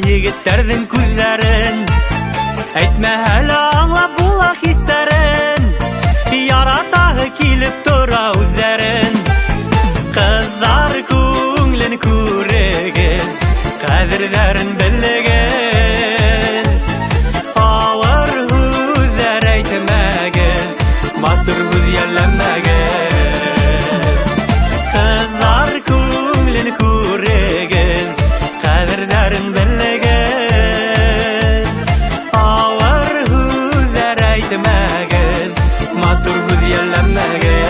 егеттердің күзләрен. Әйтмә әлі аңлап була хистәрен, яратағы килеп тора үзләрен. Кызлар күңлен күреген, кадерләрен белеген. Алыр үзләр әйтмәген, матур үз ялләмәген. Kızlar күңлен күреген, кадерләрен белеген. Алар үзләр әйтмәген, матур үз ялләмәген.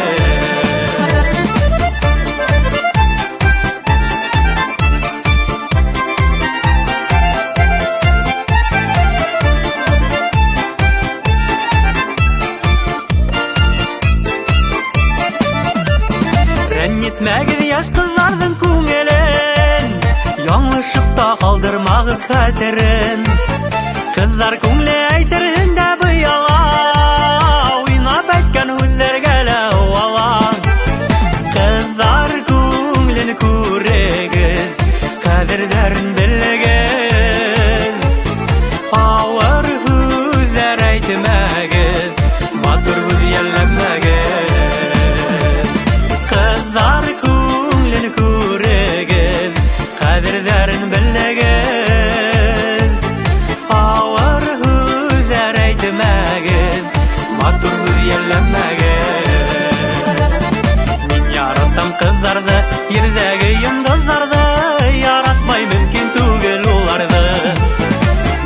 Рәннетмәгез яшь кызларның күңелен, яңлышып та калдырмагыз хәтерен. Кызлар күңле әйтерһең дә быяла, уйнап әйткән һүзләргә лә уала. Кызлар күңлен күрегез, кадерләрен белегез. Авыр һүзләр әйтмәгез, матур үз ялләмәгез. Kızlar күңлен күреген, кадерләрен белеген. Авыр һүзләр әйтмәген, матур үз ялләмәген. Мин яратам кызларны, ердәге йондызларны, яратмай мөмкин түгел уларны.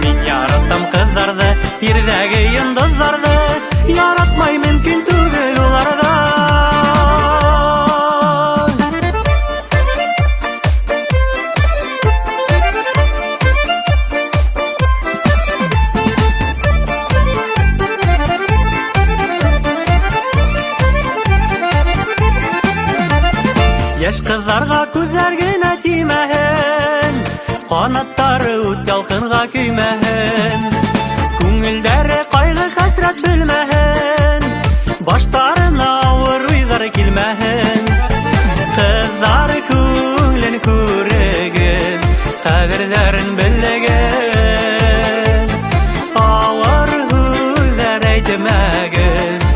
Мин яратам кызларны, ердәге йондызларны, яратмай мөмкин түгел уларны. Яшь кызларга күзләр генә тимәһен, канаттары ут ялкынга көймәһен. Күңелдәре кайгы хәсрәт белмәһен, баштарына авыр уйлар килмәһен. Кызлар күңлен күреген, кадерләрен